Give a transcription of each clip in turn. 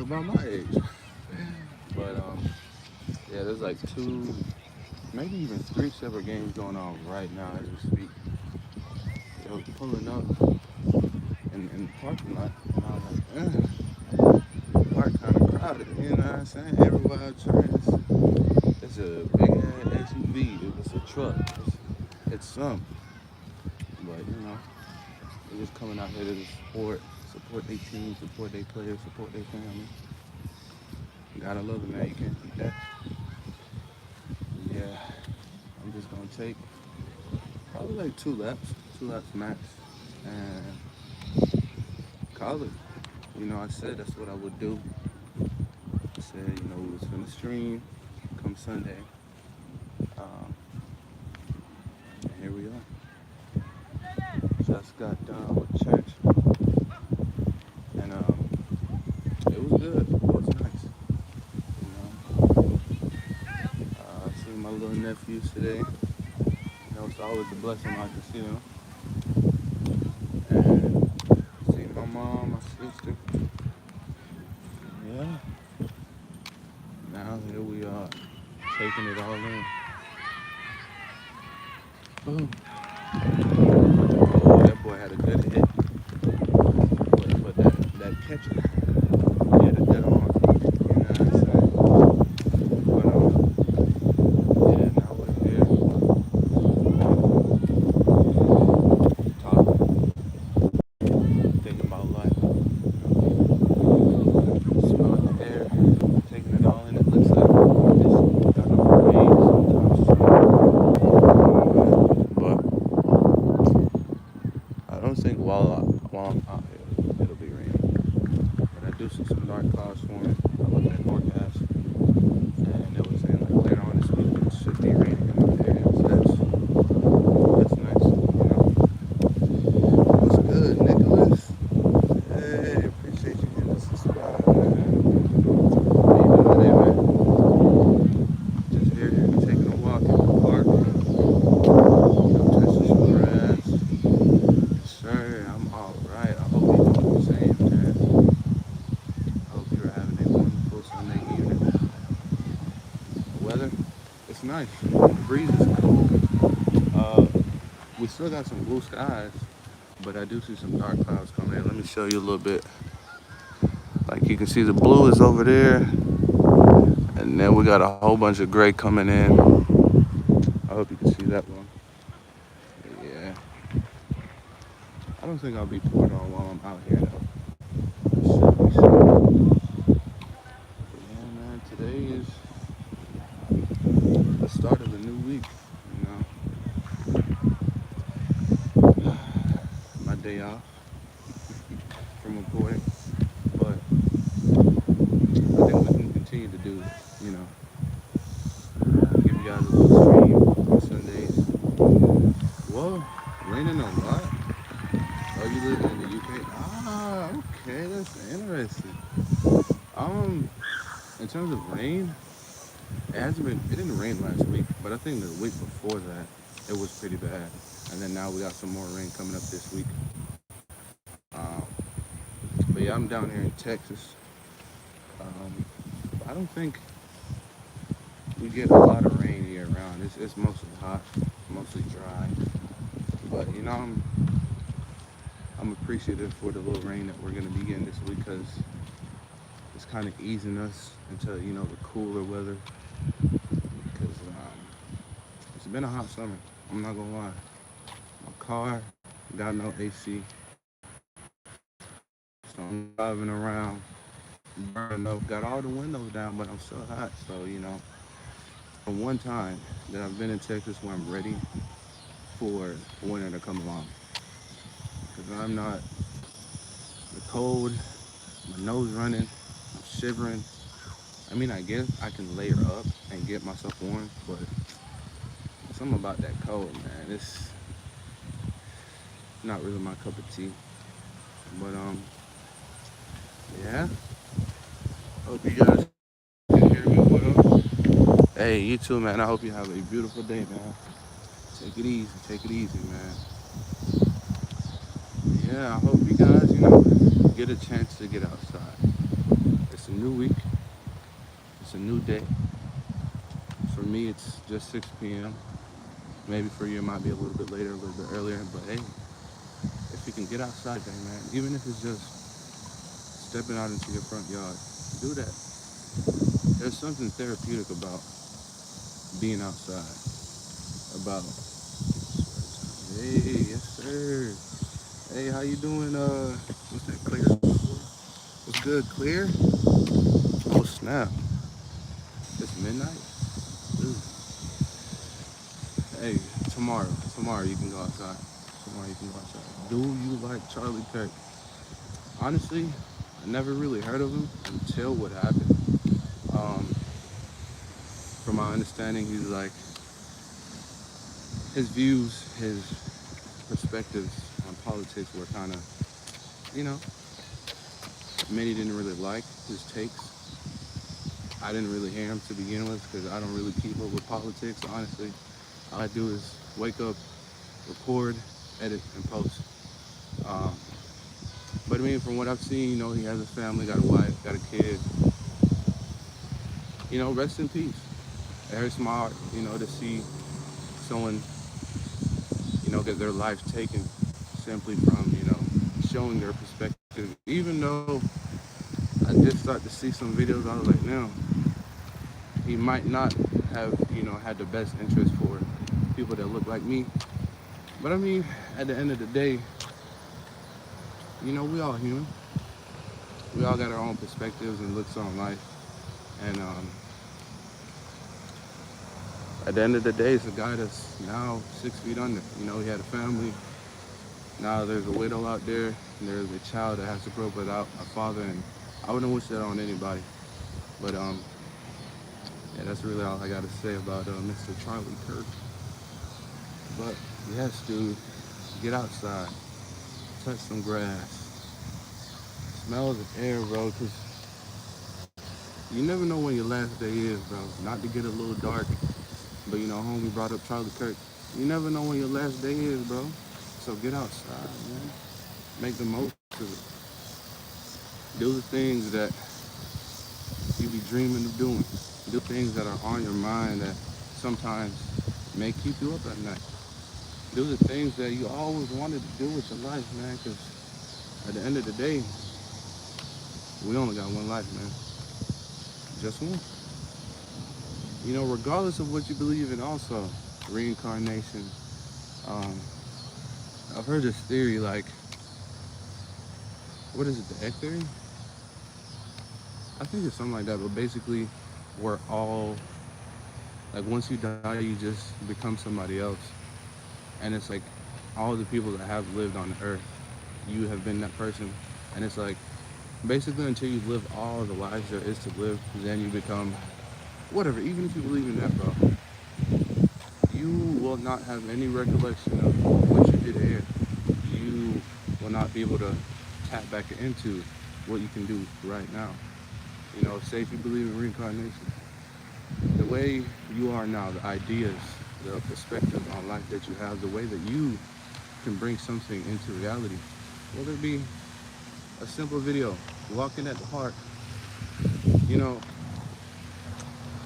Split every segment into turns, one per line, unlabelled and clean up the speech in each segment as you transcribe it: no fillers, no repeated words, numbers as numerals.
about my age. But yeah, there's like two, maybe even three separate games going on right now as we speak. I was pulling up in the parking lot, and I was like, park kind of crowded. You know what I'm saying? Everybody turns. It's a big ass SUV. It's a truck. It's some. But they're just coming out here to support their team, support their players, support their family. Gotta love it, man. You can't beat that. Yeah, I'm just gonna take probably like two laps max, and call it. I said that's what I would do. I said, we was gonna stream come Sunday. Um, and here we are. Just got done with church, and it was good. It was nice. I seen my little nephews today. It's always a blessing when I can see them. And see my mom, my sister. Yeah. Now here we are, taking it all in. Boom. Oh, that boy had a good hit. But that catcher, he had a good arm. You know what I'm saying? But yeah, now we're here talking, thinking about life, smelling the air, taking it all in. It looks like it's gonna rain sometime soon. But I don't think while I'm out here it'll be raining. But I do see some dark clouds forming. I looked at forecast and it was saying like later on this week it should be raining in my area. So that's nice. What's good, Nicholas? Hey, appreciate you hitting the subscribe, man. How you doing today, man? Just here, taking a walk in the park. Touching some grass. Sir, I'm alright. I hope you're doing the same, man. I hope you're having a wonderful Sunday evening. The weather, it's nice. The breeze is cool. Uh, we still got some blue skies, but I do see some dark clouds coming in. Let me show you a little bit. Like you can see the blue is over there, and then we got a whole bunch of gray coming in. I hope you can see that one. Yeah. I don't think I'll be poured on while I'm out here though. Should be safe. But yeah, man, today is the start of the new week. You know, my day off from reporting, but I think we can continue to do, you know, give you guys a little stream on Sundays. Whoa, raining a lot. Oh, you live in the UK? Ah, okay, that's interesting. Um, in terms of rain, it didn't rain last week, but I think the week before that, it was pretty bad. And then now we got some more rain coming up this week. Um, but yeah, I'm down here in Texas. Um, I don't think we get a lot of rain year round. It's mostly hot, mostly dry. But I'm appreciative for the little rain that we're gonna be getting this week because it's kind of easing us into the cooler weather. Because it's been a hot summer. I'm not gonna lie. My car got no AC, so I'm driving around burning up. Got all the windows down, but I'm still hot. So from one time that I've been in Texas where I'm ready for winter to come along. Because I'm not the cold, my nose running, I'm shivering. I mean, I guess I can layer up and get myself warm, but something about that cold, man. It's not really my cup of tea. But yeah. Hope you guys can hear me well. Hey, you too, man. I hope you have a beautiful day, man. Take it easy. Take it easy, man. Yeah, I hope you guys, get a chance to get outside. It's new week. It's a new day. For me, it's just 6 p.m. Maybe for you, it might be a little bit later, a little bit earlier. But hey, if you can get outside there, man, even if it's just stepping out into your front yard, do that. There's something therapeutic about being outside. About hey, yes sir. Hey, how you doing? What's that? Clear. What's good? Clear. Oh snap! It's midnight. Ooh. Hey, tomorrow you can go outside. Tomorrow you can go outside. Do you like Charlie Kirk? Honestly, I never really heard of him until what happened. Um, from my understanding, he's like his views, his perspectives on politics were kind of, you know, many didn't really like his takes. I didn't really hear him to begin with because I don't really keep up with politics. Honestly, all I do is wake up, record, edit, and post. Um, but I mean, from what I've seen, he has a family, got a wife, got a kid. Rest in peace. It hurts my heart, to see someone, get their life taken simply from, showing their perspective. Even though I did start to see some videos, I was like, no, he might not have, had the best interest for people that look like me. But I mean, at the end of the day, we all human. We all got our own perspectives and looks on life. And at the end of the day, it's a guy that's now 6 feet under. He had a family. Now there's a widow out there. And there's a child that has to grow up without a father. And I wouldn't wish that on anybody. But yeah, that's really all I got to say about Mr. Charlie Kirk. But yes, dude, get outside, touch some grass, smell the air, bro, because you never know when your last day is, bro. Not to get a little dark, but homie brought up Charlie Kirk. You never know when your last day is, bro. So get outside, man. Make the most of it. Do the things that you be dreaming of doing. Do things that are on your mind that sometimes may keep you up at night. Do the things that you always wanted to do with your life, man, because at the end of the day, we only got one life, man. Just one. Regardless of what you believe in also, reincarnation, um, I've heard this theory, like, what is it, the egg theory? I think it's something like that, but basically, we're all, like, once you die, you just become somebody else. And it's like, all the people that have lived on the earth, you have been that person. And it's like, basically, until you live all the lives there is to live, then you become whatever. Even if you believe in that, bro, you will not have any recollection of what you did here. You will not be able to tap back into what you can do right now. Say if you believe in reincarnation, the way you are now, the ideas, the perspective on life that you have, the way that you can bring something into reality, whether it be a simple video, walking at the park, you know,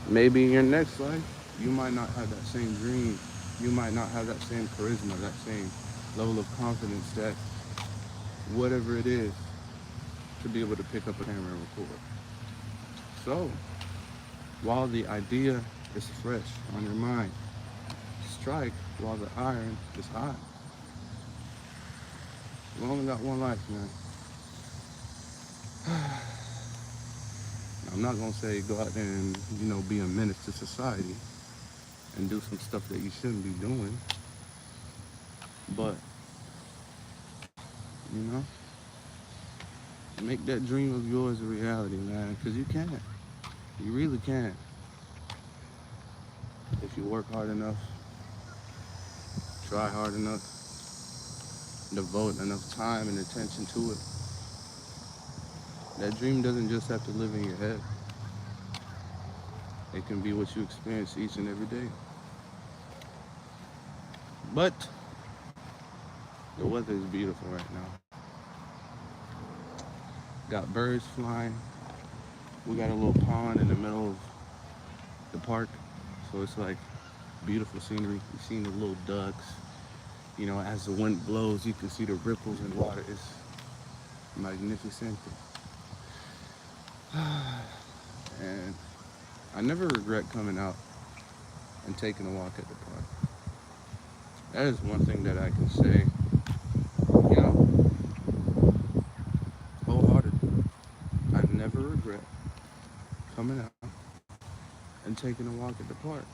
maybe in your next life, you might not have that same dream. You might not have that same charisma, that same level of confidence, that whatever it is, to be able to pick up a camera and record. So, while the idea is fresh on your mind, strike while the iron is hot. We only got one life, man. I'm not gonna say go out there and, be a menace to society and do some stuff that you shouldn't be doing. But, you know, make that dream of yours a reality, man, because you can. You really can. If you work hard enough, try hard enough, devote enough time and attention to it. That dream doesn't just have to live in your head. It can be what you experience each and every day. But the weather is beautiful right now. Got birds flying. We got a little pond in the middle of the park, so it's like beautiful scenery. You see the little ducks. You know, as the wind blows, you can see the ripples in the water. It's magnificent. And I never regret coming out and taking a walk at the park. That is one thing that I can say, you know, wholeheartedly. I never regret coming out and taking a walk at the park.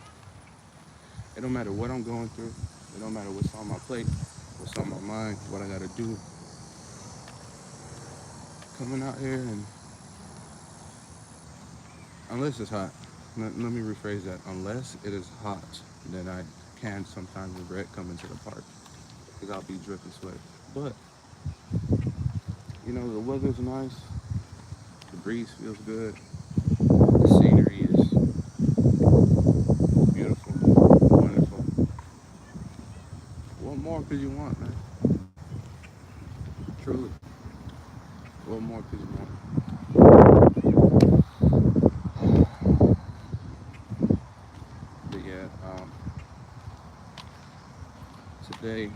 It don't matter what I'm going through. It don't matter what's on my plate, what's on my mind, what I gotta do. Coming out here and unless it's hot, let me rephrase that. Unless it is hot, then I can sometimes regret coming to the park because I'll be dripping sweat. But you know, the weather's nice, the breeze feels good, the scenery is beautiful, wonderful. What more could you want, man? Truly, what more could you want? But yeah, today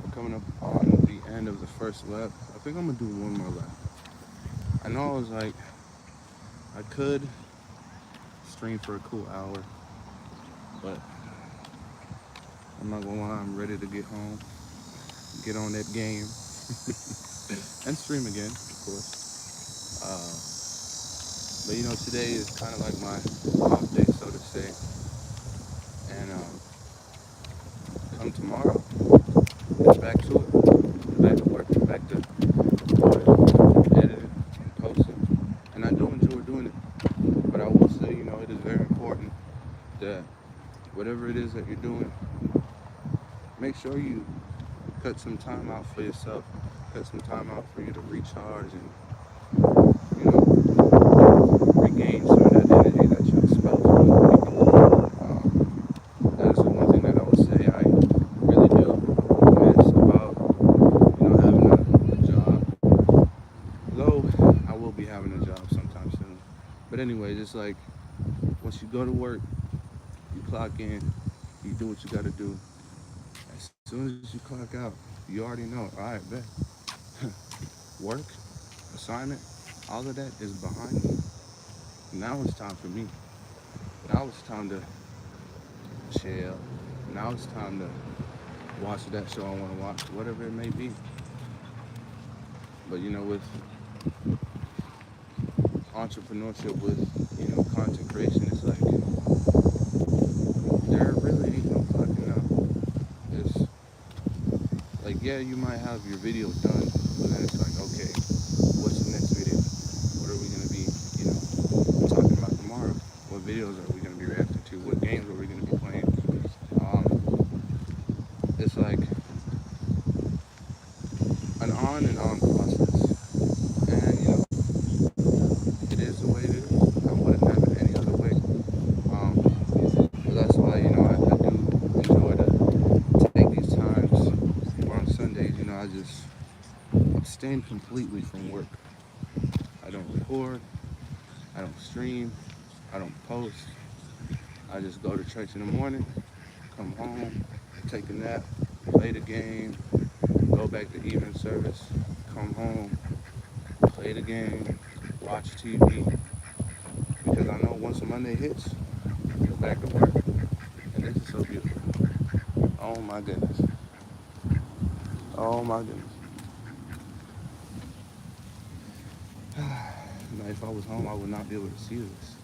we're coming up on the end of the first lap. I think I'm gonna do one more lap. I know I was like, I could stream for a cool hour, but I'm not gonna lie, I'm ready to get home, get on that game, and stream again, of course. But you know, today is kind of like my off day, so to say. And come tomorrow, it's back to it, back to work, back to recording, editing, posting. And I do enjoy doing it. But I will say, you know, it is very important that whatever it is that you're doing, make sure you cut some time out for yourself, cut some time out for you to recharge and, you know, regain some of that energy that you expelled from the week. That is the one thing that I would say I really do miss about, you know, having a job. Though I will be having a job sometime soon. But anyways, it's like once you go to work, you clock in, you do what you got to do. As soon as you clock out, you already know. All right, bet. Work, assignment, all of that is behind me. Now it's time for me. Now it's time to chill. Now it's time to watch that show I want to watch, whatever it may be. But you know, with entrepreneurship, with you know, content creation, it's like there really ain't no clocking out. It's like yeah, you might have your video done, but then it's like okay, what's the next video? What are we gonna be, you know, talking about tomorrow? What videos are we gonna be reacting to? What games are we gonna be playing? It's like an on and on process. And you know, it is the way it is. I wouldn't have it any other way. But that's why, you know, I do enjoy to take these times or on Sundays, you know, I just abstain completely from work. I don't record, I don't stream, I don't post. I just go to church in the morning, come home, take a nap, play the game, go back to evening service, come home, play the game, watch TV. Because I know once Monday hits, go back to work. And this is so beautiful. Oh my goodness. Oh my goodness. Now, if I was home, I would not be able to see this.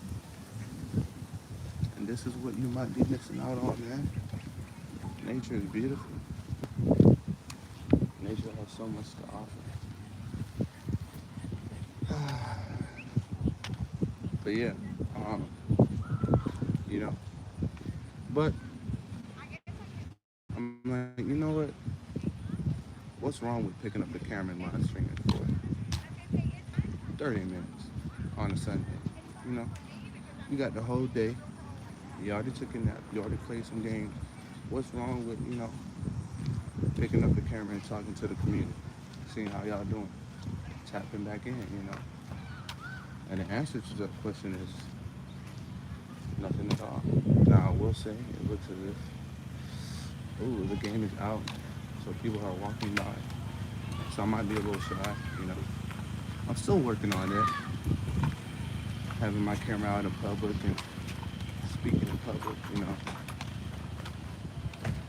And this is what you might be missing out on, man. Nature is beautiful. Nature has so much to offer. But yeah, um, you know. But I'm like, you know what? What's wrong with picking up the camera and live streaming for 30 minutes on a Sunday? You know, you got the whole day. You already took a nap. You already played some games. What's wrong with, you know, picking up the camera and talking to the community, seeing how y'all doing, tapping back in, you know? And the answer to that question is nothing at all. Now, I will say, it looks as if, ooh, the game is out. So people are walking by. So I might be a little shy, you know. I'm still working on it, having my camera out in public and speaking in public, you know.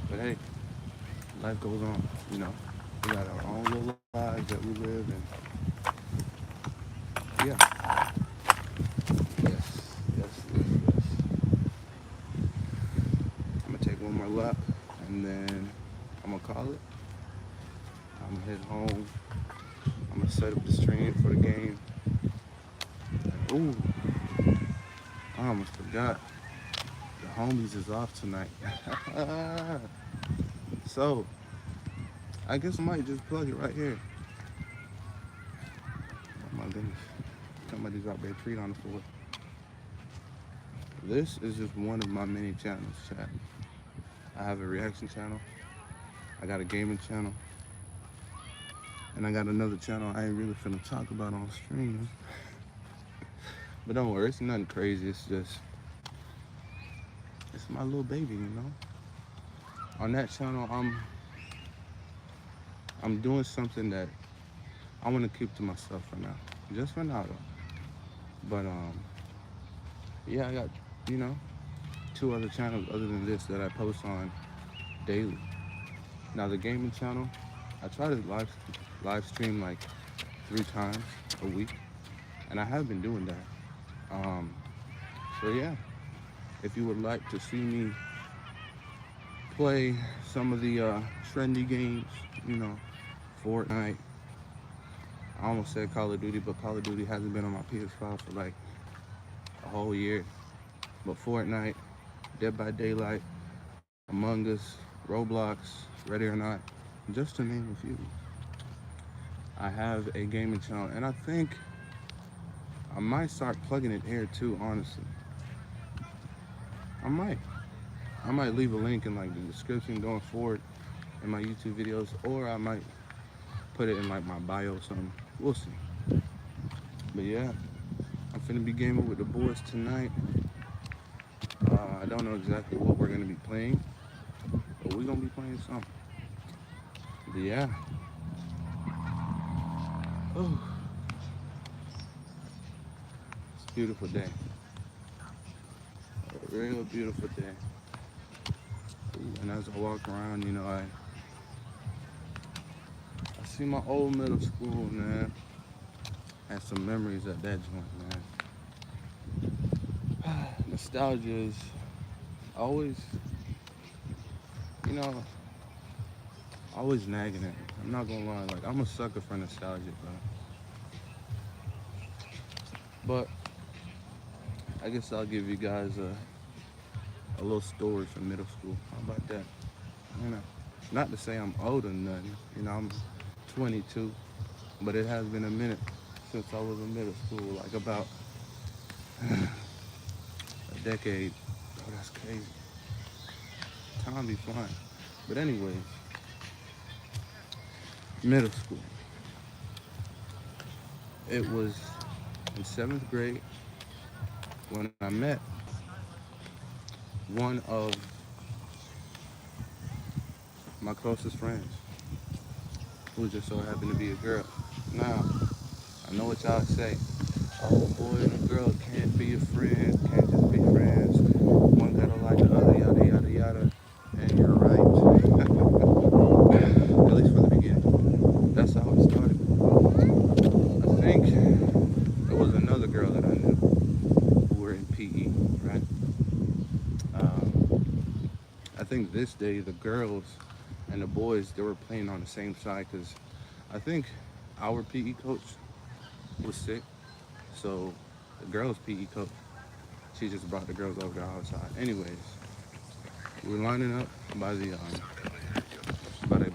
But hey, life goes on, you know. We got our own little lives that we live, and yeah, yes, yes, yes, yes. I'm gonna take one more lap, and then I'm gonna call it. I'm gonna head home. I'm gonna set up the stream for the game. Ooh, I almost forgot. The homies is off tonight. So, I guess I might just plug it right here. Oh my goodness. Somebody dropped their treat on the floor. This is just one of my many channels, chat. I have a reaction channel. I got a gaming channel. And I got another channel I ain't really finna talk about on stream. But don't worry, it's nothing crazy. It's just, it's my little baby, you know? On that channel, I'm doing something that I want to keep to myself for now. Just for now, though. But, yeah, I got, you know, two other channels other than this that I post on daily. Now, the gaming channel, I try to live stream like 3 times a week, and I have been doing that. So yeah, if you would like to see me play some of the trendy games, you know, Fortnite. I almost said Call of Duty, but Call of Duty hasn't been on my PS5 for like a whole year. But Fortnite, Dead by Daylight, Among Us, Roblox, Ready or Not, just to name a few. I have a gaming channel, and I think I might start plugging it here too, honestly. I might. I might leave a link in like the description going forward in my YouTube videos, or I might put it in like my bio or something. We'll see. But yeah, I'm finna be gaming with the boys tonight. I don't know exactly what we're gonna be playing, but we're gonna be playing something. But yeah. Oh, it's a beautiful day. A real beautiful day. Ooh, and as I walk around, you know, I see my old middle school, man. Had some memories at that joint, man. Nostalgia is always, you know, always nagging at me. I'm not gonna lie, like I'm a sucker for nostalgia, bro. But I guess I'll give you guys a little story from middle school. How about that? You know, not to say I'm old or nothing. You know, I'm 22, but it has been a minute since I was in middle school, like about a decade. Oh, that's crazy. Time be flying. But anyways, middle school. It was in 7th grade when I met one of my closest friends, who just so happened to be a girl. Now, I know what y'all say. Oh, boy and girl can't be a friend, can't just be friends. One gotta like the other, yada, yada, yada. And you're right. At least for the beginning. That's how it started. I think there was another girl that I knew who were in PE, right? I think this day the girls and the boys, they were playing on the same side because I think our PE coach was sick. So the girls' PE coach, she just brought the girls over to our side. Anyways, we were lining up by the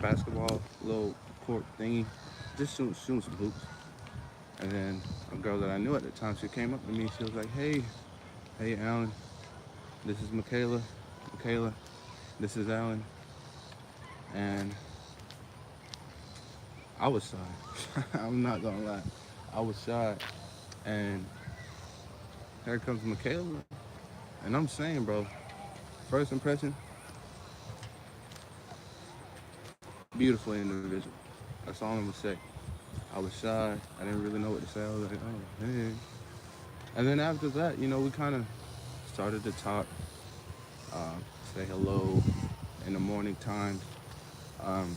basketball little court thingy, just shooting some hoops. And then a girl that I knew at the time, she came up to me. She was like, hey, Alan, this is Michaela. Michaela, this is Alan. And I was shy. I'm not gonna lie. I was shy. And here comes Michaela. And I'm saying, bro, first impression, beautiful individual. That's all I'm gonna say. I was shy. I didn't really know what to say. I was like, oh, hey. And then after that, we kind of started to talk, say hello in the morning times. Um,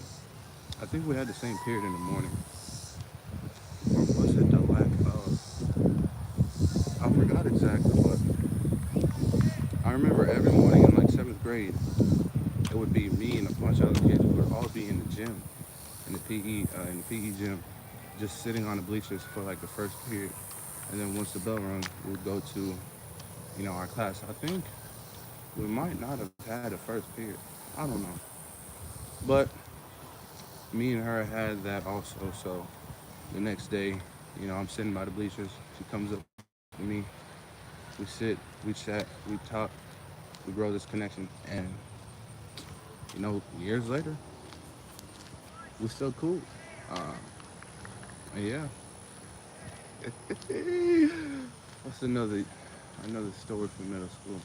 I think we had the same period in the morning. Or was it the lack of? I forgot exactly, but I remember every morning in like seventh grade, it would be me and a bunch of other kids. We would all be in the gym, in the PE gym, just sitting on the bleachers for like the first period. And then once the bell rung, we would go to, our class. I think we might not have had a first period. I don't know. But me and her had that also. So the next day, I'm sitting by the bleachers. She comes up to me. We sit, we chat, we talk, we grow this connection. And, years later, we're still cool. Uh, and yeah. What's another story from middle school?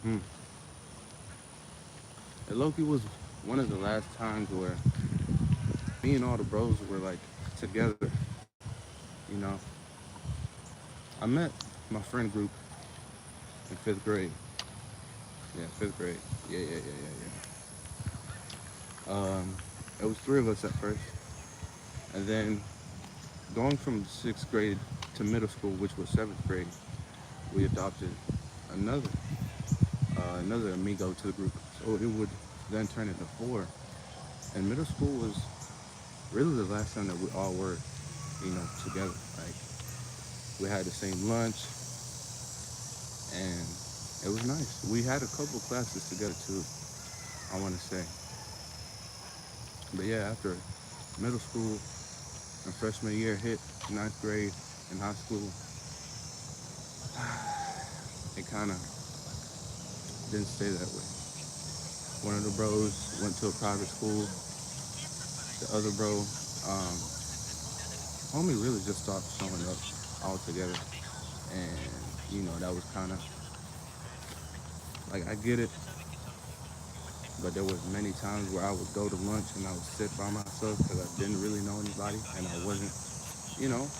Hmm. And Loki was one of the last times where me and all the bros were like together. You know, I met my friend group in fifth grade. Yeah, fifth grade. Yeah, yeah, yeah, yeah, yeah. It was three of us at first, and then going from sixth grade to middle school, which was seventh grade, we adopted another another amigo to the group. So it would then turn into four. And middle school was really the last time that we all were, together. Like we had the same lunch, and it was nice. We had a couple classes together too, I want to say. But yeah, after middle school and freshman year hit, ninth grade in high school, it kind of didn't stay that way. One of the bros went to a private school. The other bro, um, homie really just stopped showing up altogether. And, that was kind of like, I get it, but there was many times where I would go to lunch and I would sit by myself because I didn't really know anybody and I wasn't,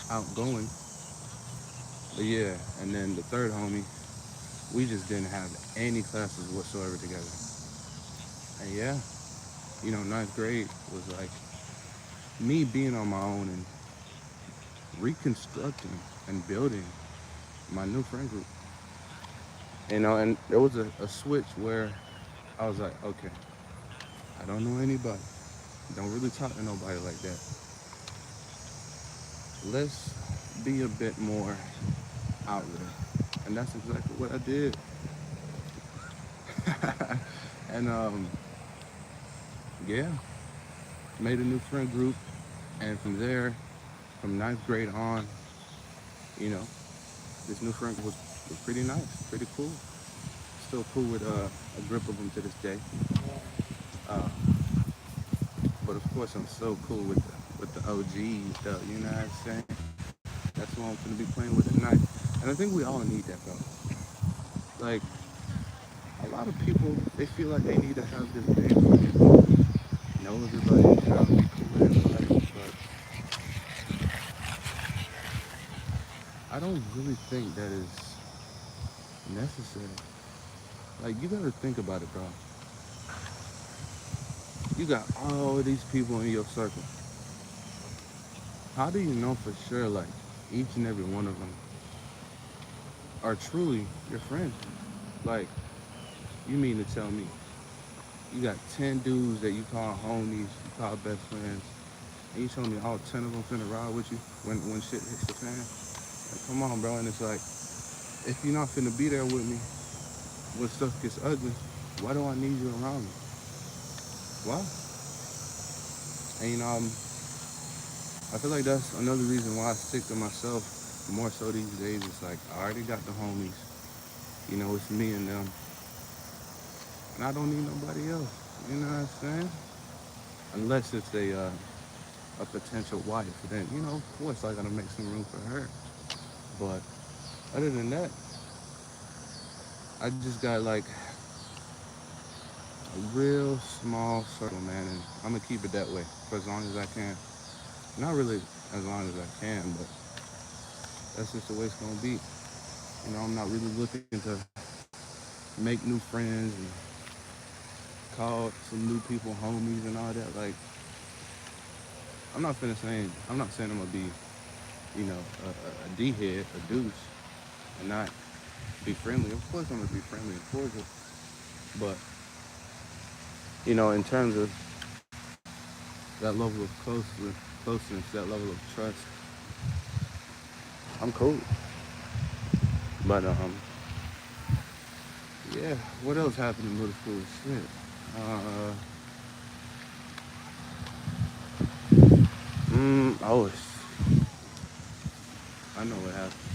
outgoing. But yeah, and then the third homie, we just didn't have any classes whatsoever together. And yeah, ninth grade was like me being on my own and reconstructing and building my new friend group. And there was a switch where I was like, okay, I don't know anybody. Don't really talk to nobody like that. Let's be a bit more out there. And that's exactly what I did. And yeah, made a new friend group. And from there, from ninth grade on, you know, this new friend was pretty nice, pretty cool. Still cool with a grip of them to this day. Uh, but of course, I'm so cool with the OGs, though. You know what I'm saying? That's what I'm gonna be playing with tonight. And I think we all need that, though. Like a lot of people, they feel like they need to have this big fucking know everybody and try to be cool with everybody. But I don't really think that is necessary. Like you gotta think about it, bro. You got all these people in your circle. How do you know for sure, like each and every one of them are truly your friends? Like, you mean to tell me you got 10 dudes that you call homies, you call best friends, and you tell me all 10 of them finna ride with you when shit hits the fan? Like, come on, bro. And it's like, if you're not finna be there with me when stuff gets ugly, why do I need you around me? Why? And I feel like that's another reason why I stick to myself more so these days. It's like I already got the homies. It's me and them, and I don't need nobody else. You know what I'm saying? Unless it's a potential wife, then of course I gotta make some room for her. But Other than that, I just got like a real small circle, man, and I'm gonna keep it that way for as long as I can. Not really as long as I can, but that's just the way it's gonna be. You know, I'm not really looking to make new friends and call some new people homies and all that. Like, I'm not saying I'm gonna be, you know, a D head, a deuce, and not be friendly. Of course, I'm gonna be friendly and cordial, but you know, in terms of that level of closeness, that level of trust, I'm cool. But yeah. What else happened in middle school? Shit. Uh, oh, I know what happened,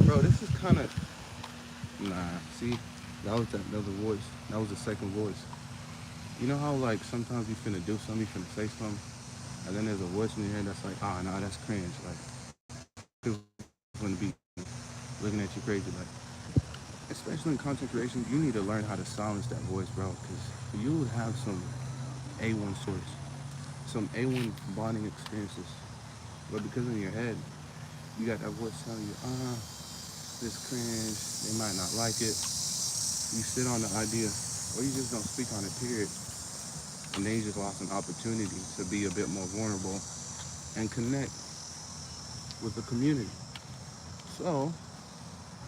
bro. This is kind of nah. See, that was that other voice. That was the second voice. You know how like sometimes you finna do something, you finna say something, and then there's a voice in your head that's like, ah, nah, that's cringe. Like people gonna be looking at you crazy. Like, especially in content creation, you need to learn how to silence that voice, bro, because you would have some A1 stories, some A1 bonding experiences, but because in your head, you got that voice telling you, this cringe, they might not like it. You sit on the idea, or you just don't speak on it, period. And then you just lost an opportunity to be a bit more vulnerable and connect with the community. So,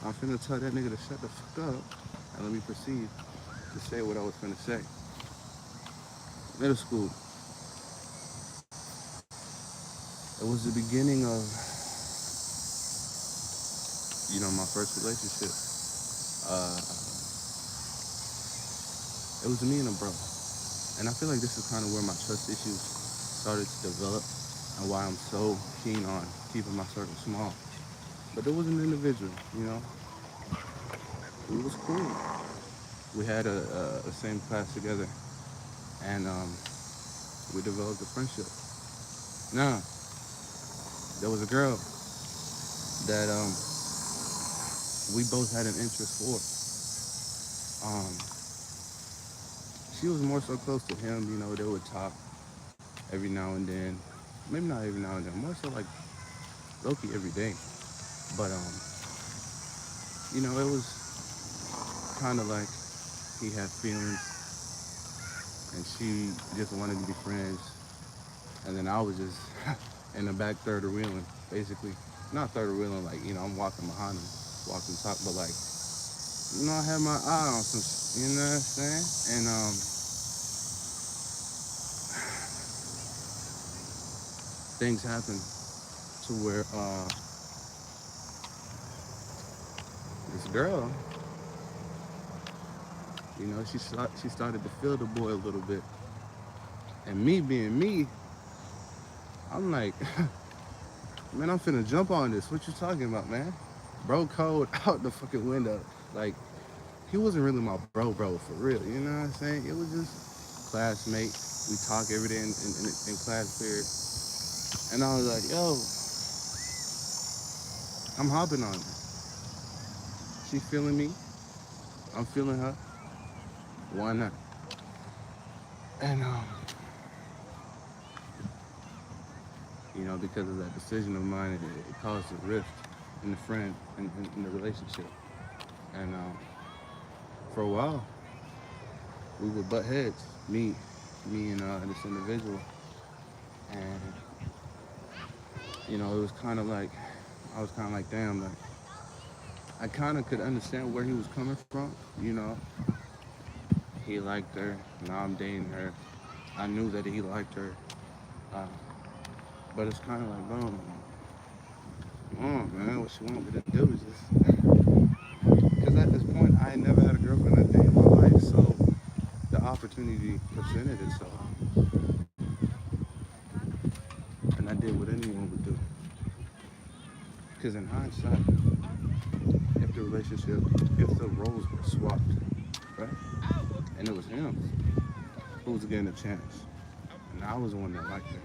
I'm finna tell that nigga to shut the fuck up and let me proceed to say what I was finna say. Middle school, it was the beginning of, you know, my first relationship. Uh, it was me and a bro. And I feel like this is kind of where my trust issues started to develop and why I'm so keen on keeping my circle small. But there was an individual, you know, who was cool. We had a same class together, and we developed a friendship. Now, there was a girl that we both had an interest for. Um, she was more so close to him, you know, they would talk every now and then. Maybe not every now and then, more so like Loki every day. But, you know, it was kind of like he had feelings and she just wanted to be friends. And then I was just in the back third of wheeling, basically. Not third of wheeling, like, you know, I'm walking behind him, walking top, but like, you know, I had my eye on some, you know what I'm saying? And things happened to where this girl, you know, she started to feel the boy a little bit. And me being me, I'm like, man, I'm finna jump on this. What you talking about, man? Bro code out the fucking window. Like, he wasn't really my bro for real. You know what I'm saying? It was just classmate. We talk every day in class period. And I was like, yo, I'm hopping on her. She feeling me. I'm feeling her. Why not? And you know, because of that decision of mine, it caused a rift in the friend in the relationship. And for a while, we would butt heads. Me and this individual. And you know, it was kind of like I was kind of like, damn, like I kind of could understand where he was coming from. You know, he liked her. Now I'm dating her. I knew that he liked her. Uh, but it's kind of like, boom, come on, man. What she want me to do is just, because at this point, I had never had a girlfriend a day in my life. So the opportunity presented itself. And I did what anyone would do. Because in hindsight, if the relationship, if the roles were swapped, right? And it was him who was getting a chance. And I was the one that liked her.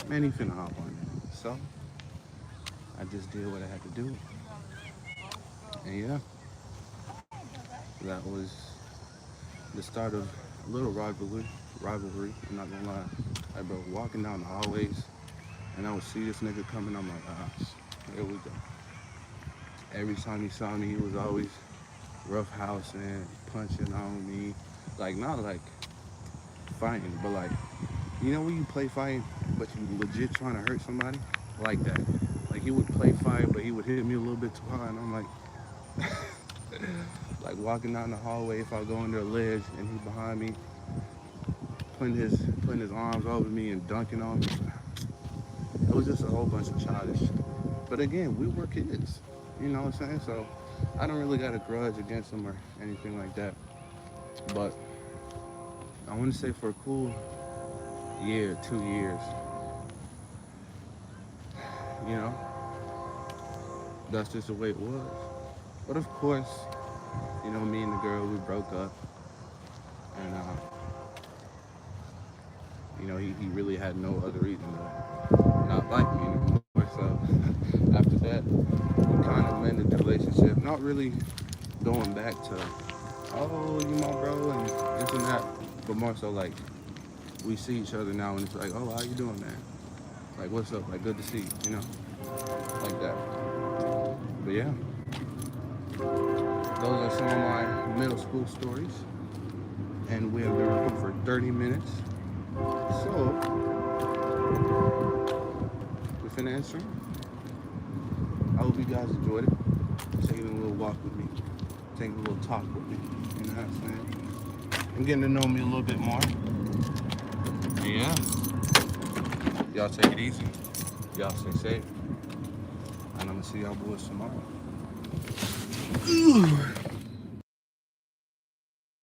Man, he finna hop on it. So I just did what I had to do. And yeah, that was the start of a little rivalry. I'm not gonna lie. Like, bro, walking down the hallways, and I would see this nigga coming. I'm like, ah, here we go. Every time he saw me, he was always roughhousing, punching on me. Like, not like fighting, but like, you know when you play fight, but you legit trying to hurt somebody? Like that. Like, he would play fight, but he would hit me a little bit too hard, and I'm like, like walking down the hallway, if I go under a ledge and he's behind me, putting his arms over me and dunking on me. It was just a whole bunch of childish. But again, we were kids. You know what I'm saying? So I don't really got a grudge against him or anything like that. But I want to say for a cool year, 2 years, you know, that's just the way it was. But of course, you know, me and the girl, we broke up. And, you know, he really had no other reason to not like me anymore. So after that, we kind of mended the relationship. Not really going back to, oh, you my bro, and this and that. But more so like, we see each other now and it's like, oh, how you doing, man? Like, what's up? Like, good to see you, you know? Like that. But yeah, those are some of my middle school stories. And we have been recording for 30 minutes. So, we finna answer. I hope you guys enjoyed it. Taking a little walk with me. Taking a little talk with me. You know what I'm saying? And getting to know me a little bit more. Yeah. Y'all take it easy. Y'all stay safe. And I'm gonna see y'all boys tomorrow. Ooh.